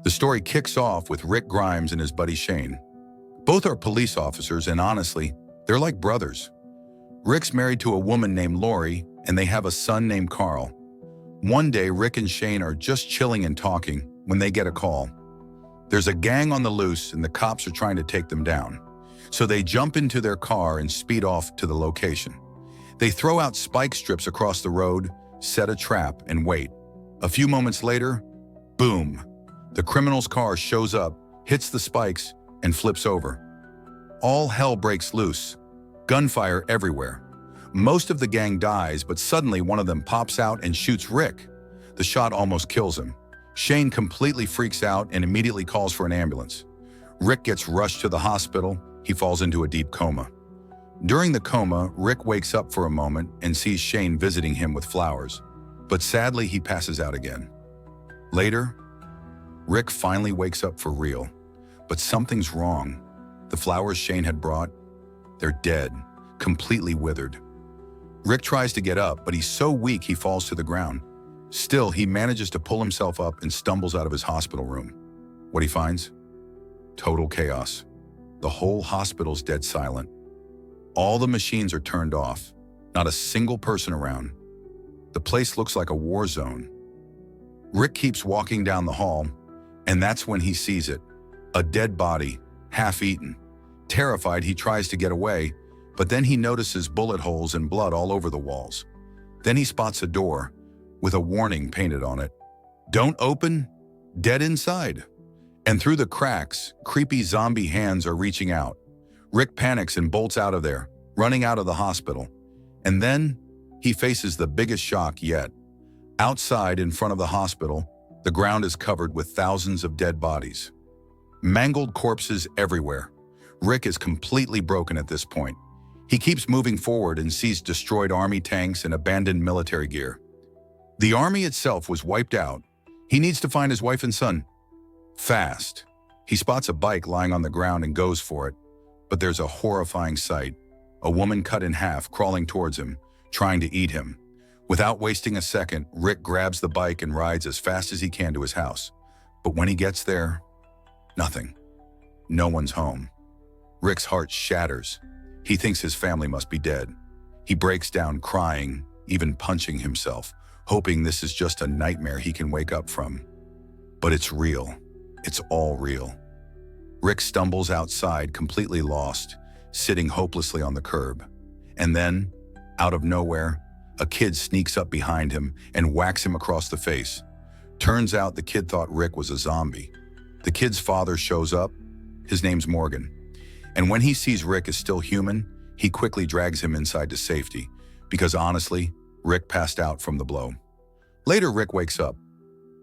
The story kicks off with Rick Grimes and his buddy Shane. Both are police officers, and honestly, they're like brothers. Rick's married to a woman named Lori, and they have a son named Carl. One day, Rick and Shane are just chilling and talking when they get a call. There's a gang on the loose, and the cops are trying to take them down. So they jump into their car and speed off to the location. They throw out spike strips across the road, set a trap, and wait. A few moments later, boom! The criminal's car shows up, hits the spikes, and flips over. All hell breaks loose. Gunfire everywhere. Most of the gang dies, but suddenly one of them pops out and shoots Rick. The shot almost kills him. Shane completely freaks out and immediately calls for an ambulance. Rick gets rushed to the hospital. He falls into a deep coma. During the coma, Rick wakes up for a moment and sees Shane visiting him with flowers. But sadly, he passes out again. Later, Rick finally wakes up for real. But something's wrong. The flowers Shane had brought, they're dead, completely withered. Rick tries to get up, but he's so weak he falls to the ground. Still, he manages to pull himself up and stumbles out of his hospital room. What he finds? Total chaos. The whole hospital's dead silent. All the machines are turned off. Not a single person around. The place looks like a war zone. Rick keeps walking down the hall, and that's when he sees it. A dead body, half-eaten. Terrified, he tries to get away, but then he notices bullet holes and blood all over the walls. Then he spots a door with a warning painted on it. Don't open, dead inside. And through the cracks, creepy zombie hands are reaching out. Rick panics and bolts out of there, running out of the hospital. And then he faces the biggest shock yet. Outside, in front of the hospital, the ground is covered with thousands of dead bodies. Mangled corpses everywhere. Rick is completely broken at this point. He keeps moving forward and sees destroyed army tanks and abandoned military gear. The army itself was wiped out. He needs to find his wife and son. Fast. He spots a bike lying on the ground and goes for it. But there's a horrifying sight. A woman cut in half crawling towards him, trying to eat him. Without wasting a second, Rick grabs the bike and rides as fast as he can to his house. But when he gets there, nothing. No one's home. Rick's heart shatters. He thinks his family must be dead. He breaks down crying, even punching himself, hoping this is just a nightmare he can wake up from. But it's real. It's all real. Rick stumbles outside, completely lost, sitting hopelessly on the curb. And then, out of nowhere, a kid sneaks up behind him and whacks him across the face. Turns out the kid thought Rick was a zombie. The kid's father shows up. His name's Morgan. And when he sees Rick is still human, he quickly drags him inside to safety, because honestly, Rick passed out from the blow. Later, Rick wakes up.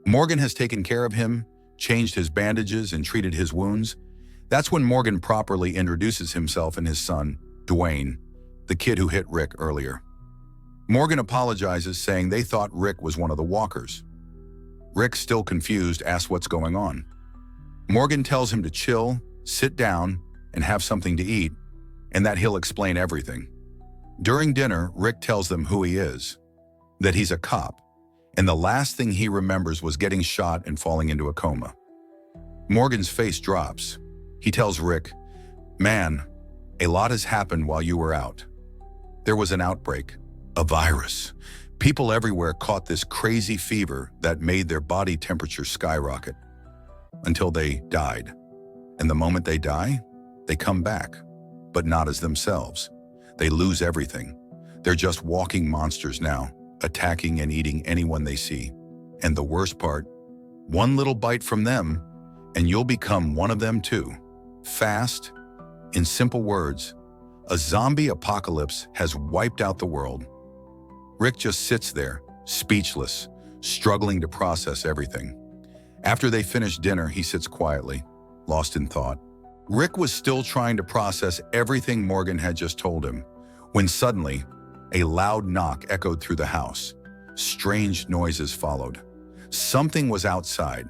Morgan has taken care of him, changed his bandages, and treated his wounds. That's when Morgan properly introduces himself and his son, Dwayne, the kid who hit Rick earlier. Morgan apologizes, saying they thought Rick was one of the walkers. Rick, still confused, asks what's going on. Morgan tells him to chill, sit down, and have something to eat, and that he'll explain everything. During dinner, Rick tells them who he is, that he's a cop, and the last thing he remembers was getting shot and falling into a coma. Morgan's face drops. He tells Rick, "Man, a lot has happened while you were out. There was an outbreak, a virus. People everywhere caught this crazy fever that made their body temperature skyrocket until they died. And the moment they die, they come back, but not as themselves. They lose everything. They're just walking monsters now, attacking and eating anyone they see. And the worst part, one little bite from them, and you'll become one of them too. Fast, in simple words, a zombie apocalypse has wiped out the world." Rick just sits there, speechless, struggling to process everything. After they finish dinner, he sits quietly, lost in thought. Rick was still trying to process everything Morgan had just told him, when suddenly, a loud knock echoed through the house. Strange noises followed. Something was outside.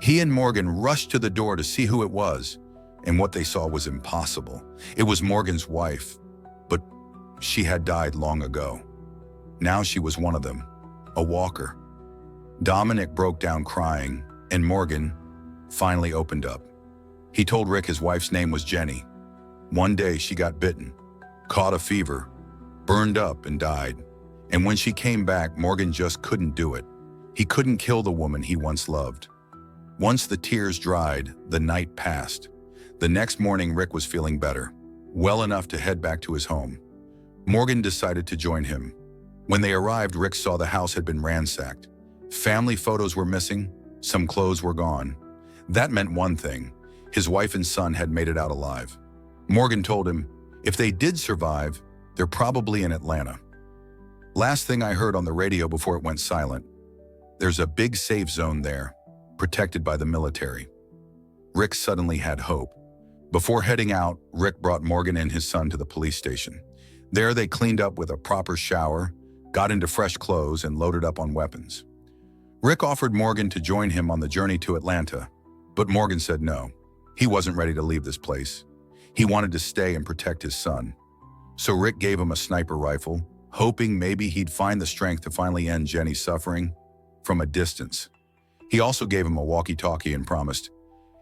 He and Morgan rushed to the door to see who it was, and what they saw was impossible. It was Morgan's wife, but she had died long ago. Now she was one of them, a walker. Dominic broke down crying, and Morgan, finally opened up. He told Rick his wife's name was Jenny. One day she got bitten, caught a fever, burned up and died. And when she came back, Morgan just couldn't do it. He couldn't kill the woman he once loved. Once the tears dried, the night passed. The next morning, Rick was feeling better, well enough to head back to his home. Morgan decided to join him. When they arrived, Rick saw the house had been ransacked. Family photos were missing, some clothes were gone. That meant one thing: his wife and son had made it out alive. Morgan told him, if they did survive, they're probably in Atlanta. Last thing I heard on the radio before it went silent: there's a big safe zone there, protected by the military. Rick suddenly had hope. Before heading out, Rick brought Morgan and his son to the police station. There they cleaned up with a proper shower, got into fresh clothes, and loaded up on weapons. Rick offered Morgan to join him on the journey to Atlanta, but Morgan said no. He wasn't ready to leave this place. He wanted to stay and protect his son. So Rick gave him a sniper rifle, hoping maybe he'd find the strength to finally end Jenny's suffering from a distance. He also gave him a walkie-talkie and promised,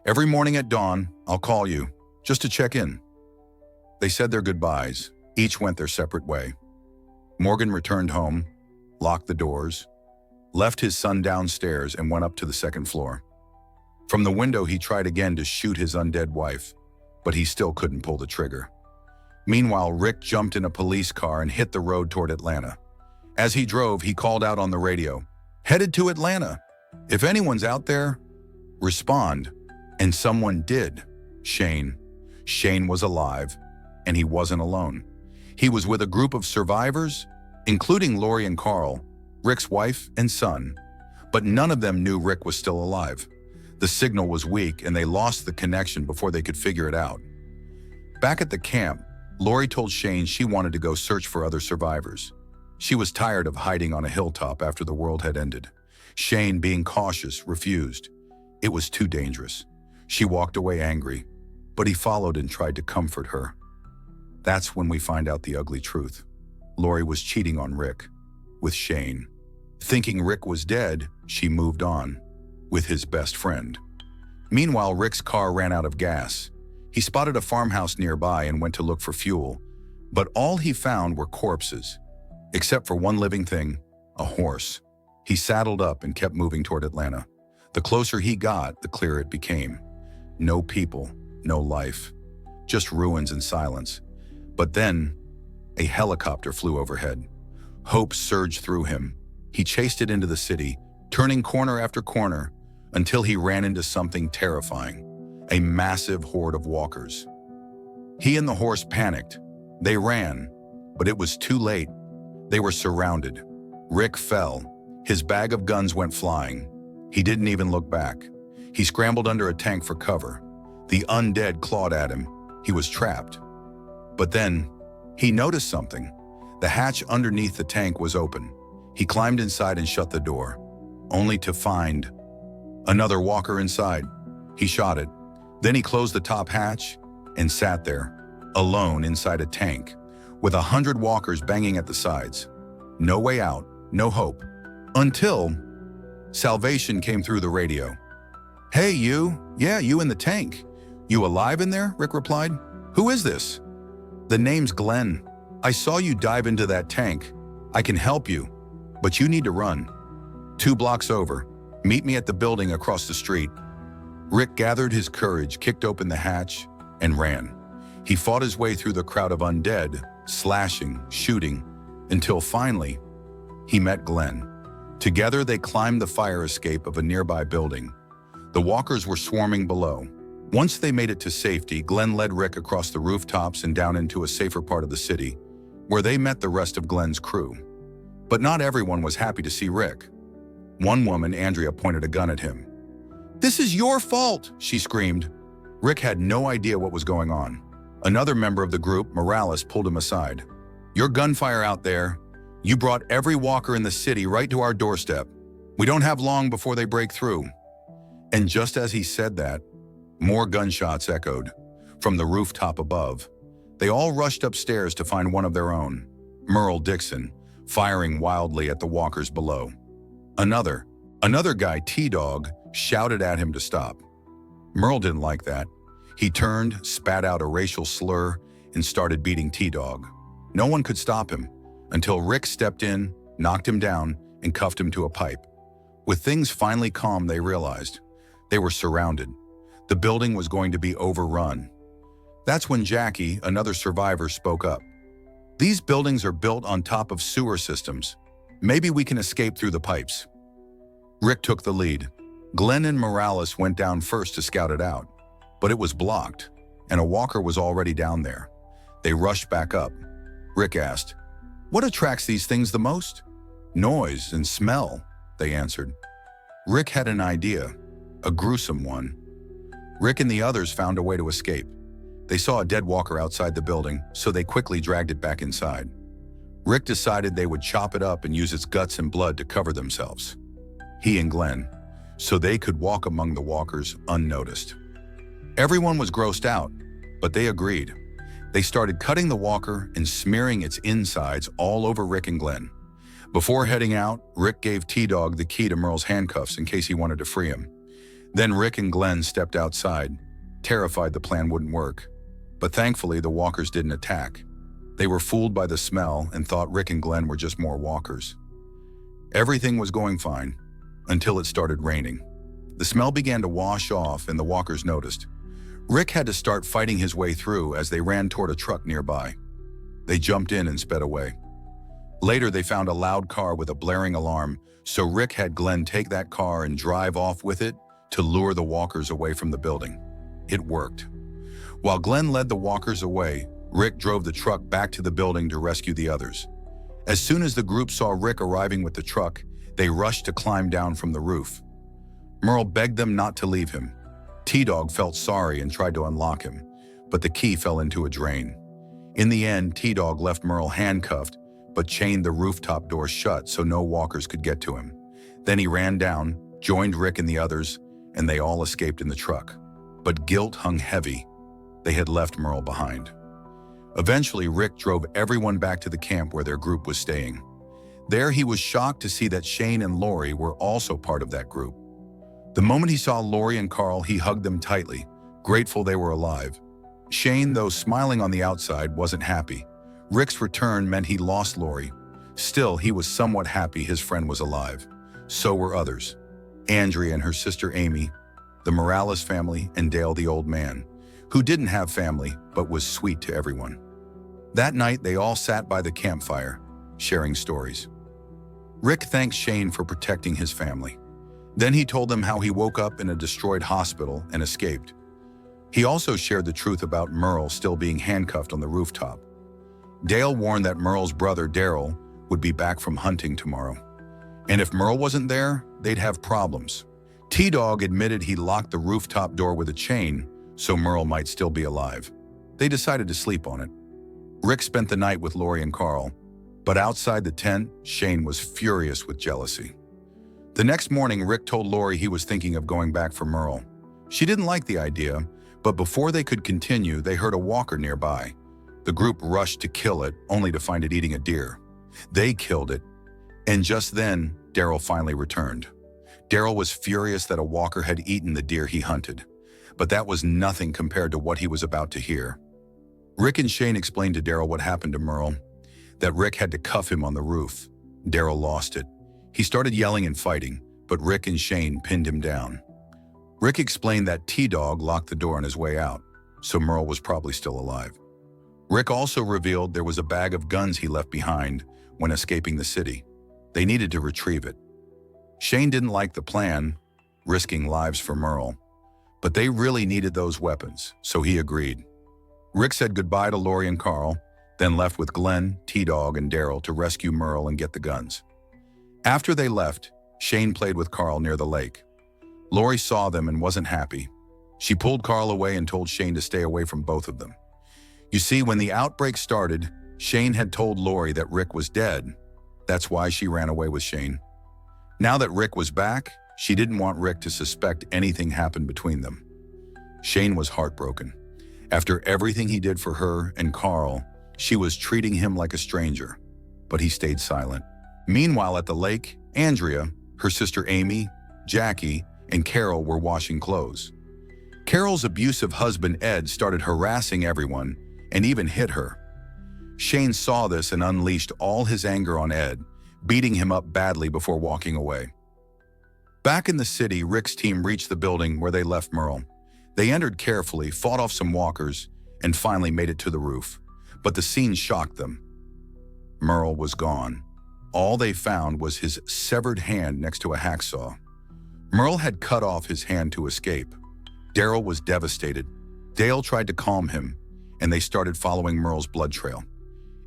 every morning at dawn, I'll call you, just to check in. They said their goodbyes. Each went their separate way. Morgan returned home, locked the doors, left his son downstairs, and went up to the second floor. From the window, he tried again to shoot his undead wife, but he still couldn't pull the trigger. Meanwhile, Rick jumped in a police car and hit the road toward Atlanta. As he drove, he called out on the radio, headed to Atlanta. If anyone's out there, respond. And someone did. Shane. Shane was alive, and he wasn't alone. He was with a group of survivors, including Lori and Carl, Rick's wife and son. But none of them knew Rick was still alive. The signal was weak, and they lost the connection before they could figure it out. Back at the camp, Lori told Shane she wanted to go search for other survivors. She was tired of hiding on a hilltop after the world had ended. Shane, being cautious, refused. It was too dangerous. She walked away angry, but he followed and tried to comfort her. That's when we find out the ugly truth. Lori was cheating on Rick with Shane. Thinking Rick was dead, she moved on with his best friend. Meanwhile, Rick's car ran out of gas. He spotted a farmhouse nearby and went to look for fuel, but all he found were corpses, except for one living thing, a horse. He saddled up and kept moving toward Atlanta. The closer he got, the clearer it became. No people, no life, just ruins and silence. But then, a helicopter flew overhead. Hope surged through him. He chased it into the city, turning corner after corner, until he ran into something terrifying, a massive horde of walkers. He and the horse panicked. They ran, but it was too late. They were surrounded. Rick fell. His bag of guns went flying. He didn't even look back. He scrambled under a tank for cover. The undead clawed at him. He was trapped. But then, he noticed something. The hatch underneath the tank was open. He climbed inside and shut the door, only to find another walker inside. He shot it. Then he closed the top hatch and sat there, alone inside a tank, with 100 walkers banging at the sides. No way out, no hope. Until salvation came through the radio. "Hey, you. Yeah, you in the tank. You alive in there?" Rick replied. "Who is this?" "The name's Glenn. I saw you dive into that tank. I can help you, but you need to run. 2 blocks over. Meet me at the building across the street." Rick gathered his courage, kicked open the hatch, and ran. He fought his way through the crowd of undead, slashing, shooting, until finally, he met Glenn. Together, they climbed the fire escape of a nearby building. The walkers were swarming below. Once they made it to safety, Glenn led Rick across the rooftops and down into a safer part of the city, where they met the rest of Glenn's crew. But not everyone was happy to see Rick. One woman, Andrea, pointed a gun at him. "This is your fault," she screamed. Rick had no idea what was going on. Another member of the group, Morales, pulled him aside. "Your gunfire out there. You brought every walker in the city right to our doorstep. We don't have long before they break through." And just as he said that, more gunshots echoed from the rooftop above. They all rushed upstairs to find one of their own, Merle Dixon, firing wildly at the walkers below. Another guy, T-Dog, shouted at him to stop. Merle didn't like that. He turned, spat out a racial slur, and started beating T-Dog. No one could stop him until Rick stepped in, knocked him down, and cuffed him to a pipe. With things finally calm, they realized they were surrounded. The building was going to be overrun. That's when Jackie, another survivor, spoke up. "These buildings are built on top of sewer systems. Maybe we can escape through the pipes." Rick took the lead. Glenn and Morales went down first to scout it out, but it was blocked, and a walker was already down there. They rushed back up. Rick asked, "What attracts these things the most?" "Noise and smell," they answered. Rick had an idea, a gruesome one. Rick and the others found a way to escape. They saw a dead walker outside the building, so they quickly dragged it back inside. Rick decided they would chop it up and use its guts and blood to cover themselves, he and Glenn, so they could walk among the walkers unnoticed. Everyone was grossed out, but they agreed. They started cutting the walker and smearing its insides all over Rick and Glenn. Before heading out, Rick gave T-Dog the key to Merle's handcuffs in case he wanted to free him. Then Rick and Glenn stepped outside, terrified the plan wouldn't work. But thankfully, the walkers didn't attack. They were fooled by the smell and thought Rick and Glenn were just more walkers. Everything was going fine until it started raining. The smell began to wash off and the walkers noticed. Rick had to start fighting his way through as they ran toward a truck nearby. They jumped in and sped away. Later, they found a loud car with a blaring alarm, so Rick had Glenn take that car and drive off with it to lure the walkers away from the building. It worked. While Glenn led the walkers away, Rick drove the truck back to the building to rescue the others. As soon as the group saw Rick arriving with the truck, they rushed to climb down from the roof. Merle begged them not to leave him. T-Dog felt sorry and tried to unlock him, but the key fell into a drain. In the end, T-Dog left Merle handcuffed, but chained the rooftop door shut so no walkers could get to him. Then he ran down, joined Rick and the others, and they all escaped in the truck. But guilt hung heavy. They had left Merle behind. Eventually, Rick drove everyone back to the camp where their group was staying. There, he was shocked to see that Shane and Lori were also part of that group. The moment he saw Lori and Carl, he hugged them tightly, grateful they were alive. Shane, though smiling on the outside, wasn't happy. Rick's return meant he lost Lori. Still, he was somewhat happy his friend was alive. So were others. Andrea and her sister Amy, the Morales family, and Dale the old man, who didn't have family but was sweet to everyone. That night, they all sat by the campfire, sharing stories. Rick thanked Shane for protecting his family. Then he told them how he woke up in a destroyed hospital and escaped. He also shared the truth about Merle still being handcuffed on the rooftop. Dale warned that Merle's brother, Daryl, would be back from hunting tomorrow. And if Merle wasn't there, they'd have problems. T-Dog admitted he locked the rooftop door with a chain, so Merle might still be alive. They decided to sleep on it. Rick spent the night with Lori and Carl, but outside the tent, Shane was furious with jealousy. The next morning, Rick told Lori he was thinking of going back for Merle. She didn't like the idea, but before they could continue, they heard a walker nearby. The group rushed to kill it, only to find it eating a deer. They killed it, and just then, Daryl finally returned. Daryl was furious that a walker had eaten the deer he hunted, but that was nothing compared to what he was about to hear. Rick and Shane explained to Daryl what happened to Merle, that Rick had to cuff him on the roof. Daryl lost it. He started yelling and fighting, but Rick and Shane pinned him down. Rick explained that T-Dog locked the door on his way out, so Merle was probably still alive. Rick also revealed there was a bag of guns he left behind when escaping the city. They needed to retrieve it. Shane didn't like the plan, risking lives for Merle, but they really needed those weapons, so he agreed. Rick said goodbye to Lori and Carl, then left with Glenn, T-Dog, and Daryl to rescue Merle and get the guns. After they left, Shane played with Carl near the lake. Lori saw them and wasn't happy. She pulled Carl away and told Shane to stay away from both of them. You see, when the outbreak started, Shane had told Lori that Rick was dead. That's why she ran away with Shane. Now that Rick was back, she didn't want Rick to suspect anything happened between them. Shane was heartbroken. After everything he did for her and Carl, she was treating him like a stranger, but he stayed silent. Meanwhile, at the lake, Andrea, her sister Amy, Jackie, and Carol were washing clothes. Carol's abusive husband Ed started harassing everyone and even hit her. Shane saw this and unleashed all his anger on Ed, beating him up badly before walking away. Back in the city, Rick's team reached the building where they left Merle. They entered carefully, fought off some walkers, and finally made it to the roof. But the scene shocked them. Merle was gone. All they found was his severed hand next to a hacksaw. Merle had cut off his hand to escape. Daryl was devastated. Dale tried to calm him, and they started following Merle's blood trail.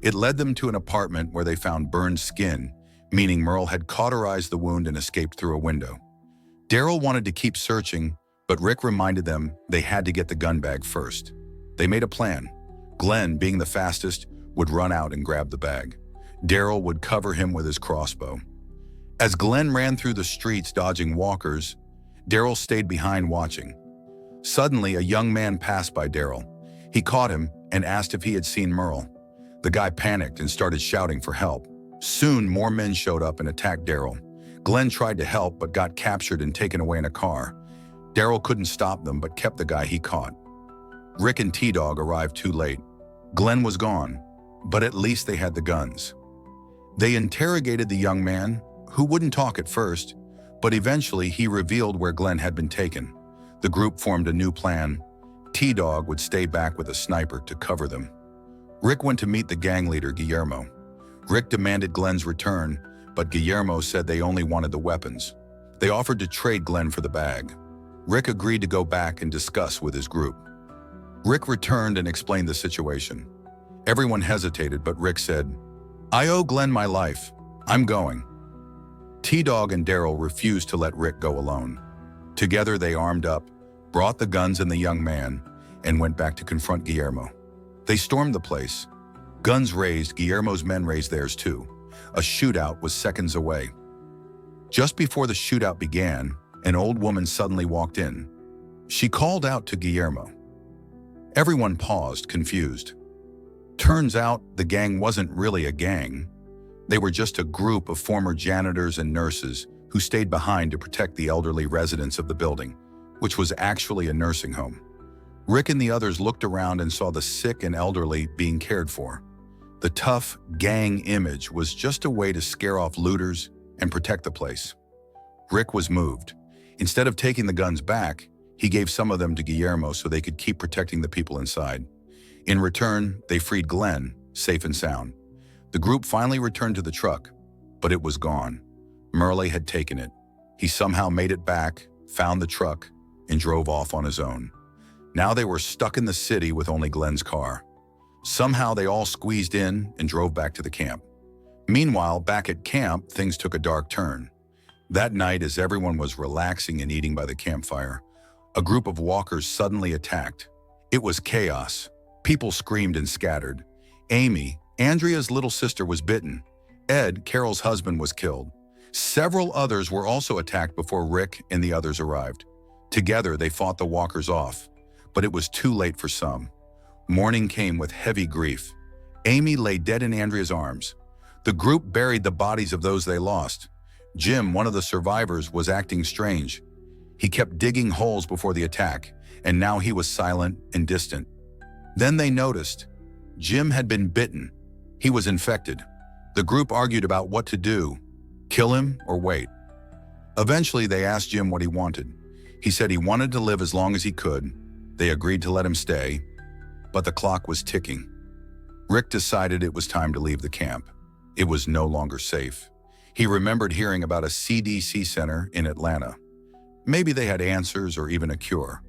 It led them to an apartment where they found burned skin, meaning Merle had cauterized the wound and escaped through a window. Daryl wanted to keep searching, but Rick reminded them they had to get the gun bag first. They made a plan. Glenn, being the fastest, would run out and grab the bag. Daryl would cover him with his crossbow. As Glenn ran through the streets dodging walkers, Daryl stayed behind watching. Suddenly, a young man passed by Daryl. He caught him and asked if he had seen Merle. The guy panicked and started shouting for help. Soon, more men showed up and attacked Daryl. Glenn tried to help but got captured and taken away in a car. Daryl couldn't stop them but kept the guy he caught. Rick and T-Dog arrived too late. Glenn was gone, but at least they had the guns. They interrogated the young man, who wouldn't talk at first, but eventually he revealed where Glenn had been taken. The group formed a new plan. T-Dog would stay back with a sniper to cover them. Rick went to meet the gang leader, Guillermo. Rick demanded Glenn's return, but Guillermo said they only wanted the weapons. They offered to trade Glenn for the bag. Rick agreed to go back and discuss with his group. Rick returned and explained the situation. Everyone hesitated, but Rick said, "I owe Glenn my life. I'm going." T-Dog and Daryl refused to let Rick go alone. Together they armed up, brought the guns and the young man, and went back to confront Guillermo. They stormed the place. Guns raised, Guillermo's men raised theirs too. A shootout was seconds away. Just before the shootout began, an old woman suddenly walked in. She called out to Guillermo. Everyone paused, confused. Turns out the gang wasn't really a gang. They were just a group of former janitors and nurses who stayed behind to protect the elderly residents of the building, which was actually a nursing home. Rick and the others looked around and saw the sick and elderly being cared for. The tough gang image was just a way to scare off looters and protect the place. Rick was moved. Instead of taking the guns back, he gave some of them to Guillermo so they could keep protecting the people inside. In return, they freed Glenn, safe and sound. The group finally returned to the truck, but it was gone. Merle had taken it. He somehow made it back, found the truck, and drove off on his own. Now they were stuck in the city with only Glenn's car. Somehow they all squeezed in and drove back to the camp. Meanwhile, back at camp, things took a dark turn. That night, as everyone was relaxing and eating by the campfire, a group of walkers suddenly attacked. It was chaos. People screamed and scattered. Amy, Andrea's little sister, was bitten. Ed, Carol's husband, was killed. Several others were also attacked before Rick and the others arrived. Together, they fought the walkers off, but it was too late for some. Morning came with heavy grief. Amy lay dead in Andrea's arms. The group buried the bodies of those they lost. Jim, one of the survivors, was acting strange. He kept digging holes before the attack, and now he was silent and distant. Then they noticed. Jim had been bitten. He was infected. The group argued about what to do, kill him or wait. Eventually, they asked Jim what he wanted. He said he wanted to live as long as he could. They agreed to let him stay, but the clock was ticking. Rick decided it was time to leave the camp. It was no longer safe. He remembered hearing about a CDC center in Atlanta. Maybe they had answers or even a cure.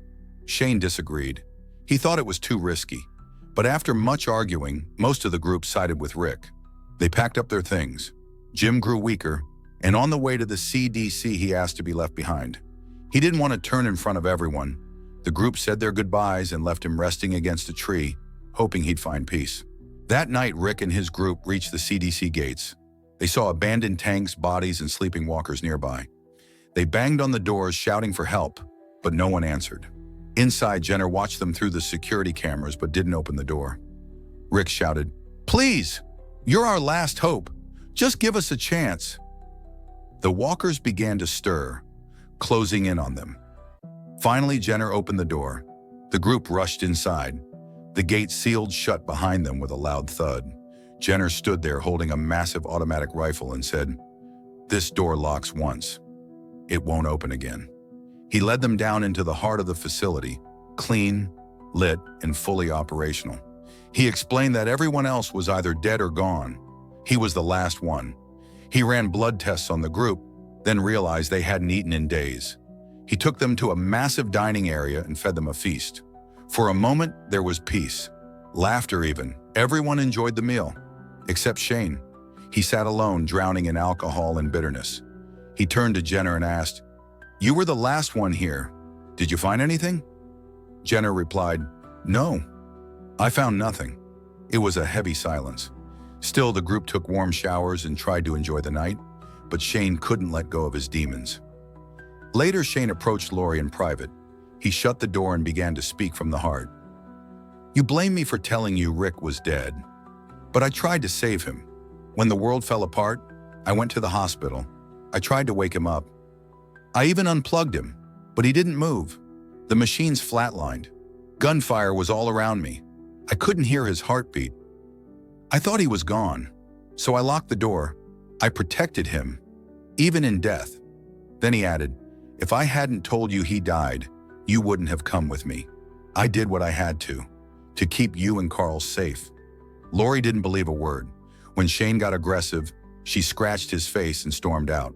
Shane disagreed. He thought it was too risky. But after much arguing, most of the group sided with Rick. They packed up their things. Jim grew weaker, and on the way to the CDC, he asked to be left behind. He didn't want to turn in front of everyone. The group said their goodbyes and left him resting against a tree, hoping he'd find peace. That night, Rick and his group reached the CDC gates. They saw abandoned tanks, bodies, and sleeping walkers nearby. They banged on the doors, shouting for help, but no one answered. Inside, Jenner watched them through the security cameras but didn't open the door. Rick shouted, "Please, you're our last hope. Just give us a chance." The walkers began to stir, closing in on them. Finally, Jenner opened the door. The group rushed inside. The gate sealed shut behind them with a loud thud. Jenner stood there holding a massive automatic rifle and said, "This door locks once. It won't open again." He led them down into the heart of the facility, clean, lit, and fully operational. He explained that everyone else was either dead or gone. He was the last one. He ran blood tests on the group, then realized they hadn't eaten in days. He took them to a massive dining area and fed them a feast. For a moment, there was peace. Laughter even. Everyone enjoyed the meal, except Shane. He sat alone, drowning in alcohol and bitterness. He turned to Jenner and asked, "You were the last one here. Did you find anything?" Jenner replied, "No, I found nothing." It was a heavy silence. Still, the group took warm showers and tried to enjoy the night, but Shane couldn't let go of his demons. Later, Shane approached Lori in private. He shut the door and began to speak from the heart. "You blame me for telling you Rick was dead, but I tried to save him. When the world fell apart, I went to the hospital. I tried to wake him up. I even unplugged him, but he didn't move. The machines flatlined. Gunfire was all around me. I couldn't hear his heartbeat. I thought he was gone, so I locked the door. I protected him, even in death." Then he added, "If I hadn't told you he died, you wouldn't have come with me. I did what I had to keep you and Carl safe." Lori didn't believe a word. When Shane got aggressive, she scratched his face and stormed out.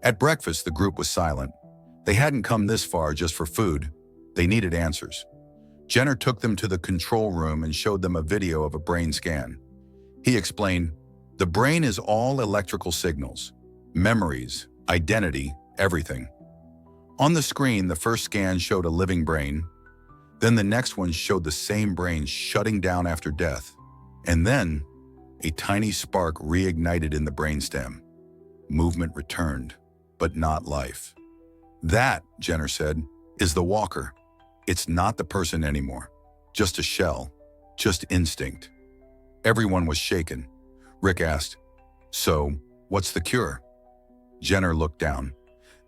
At breakfast, the group was silent. They hadn't come this far just for food. They needed answers. Jenner took them to the control room and showed them a video of a brain scan. He explained, "The brain is all electrical signals, memories, identity, everything." On the screen, the first scan showed a living brain. Then the next one showed the same brain shutting down after death. And then, a tiny spark reignited in the brainstem. Movement returned, but not life. "That," Jenner said, "is the walker. It's not the person anymore. Just a shell. Just instinct." Everyone was shaken. Rick asked, "So, what's the cure?" Jenner looked down.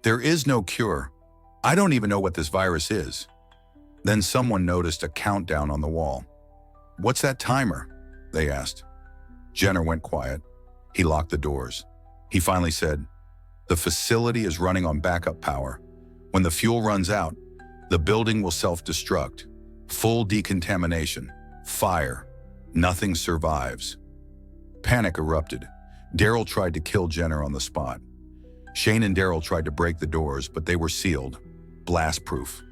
"There is no cure. I don't even know what this virus is." Then someone noticed a countdown on the wall. "What's that timer?" they asked. Jenner went quiet. He locked the doors. He finally said, "The facility is running on backup power. When the fuel runs out, the building will self-destruct. Full decontamination. Fire. Nothing survives." Panic erupted. Daryl tried to kill Jenner on the spot. Shane and Daryl tried to break the doors, but they were sealed, blast-proof.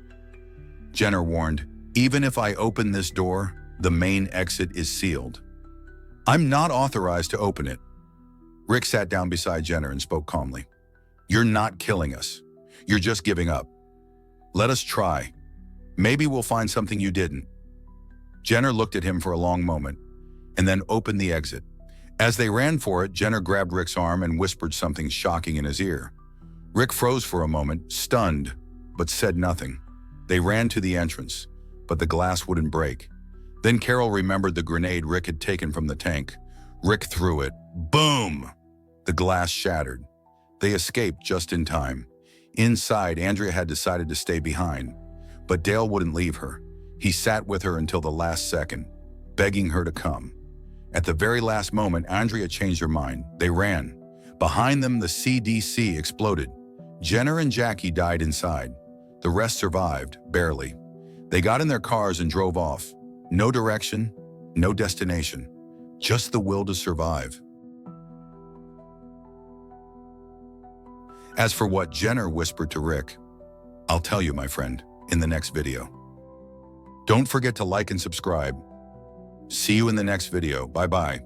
Jenner warned, "Even if I open this door, the main exit is sealed. I'm not authorized to open it." Rick sat down beside Jenner and spoke calmly. "You're not killing us. You're just giving up. Let us try. Maybe we'll find something you didn't." Jenner looked at him for a long moment, and then opened the exit. As they ran for it, Jenner grabbed Rick's arm and whispered something shocking in his ear. Rick froze for a moment, stunned, but said nothing. They ran to the entrance, but the glass wouldn't break. Then Carol remembered the grenade Rick had taken from the tank. Rick threw it. Boom! The glass shattered. They escaped just in time. Inside, Andrea had decided to stay behind, but Dale wouldn't leave her. He sat with her until the last second, begging her to come. At the very last moment, Andrea changed her mind. They ran. Behind them, the CDC exploded. Jenner and Jackie died inside. The rest survived, barely. They got in their cars and drove off. No direction, no destination, just the will to survive. As for what Jenner whispered to Rick, I'll tell you, my friend, in the next video. Don't forget to like and subscribe. See you in the next video. Bye-bye.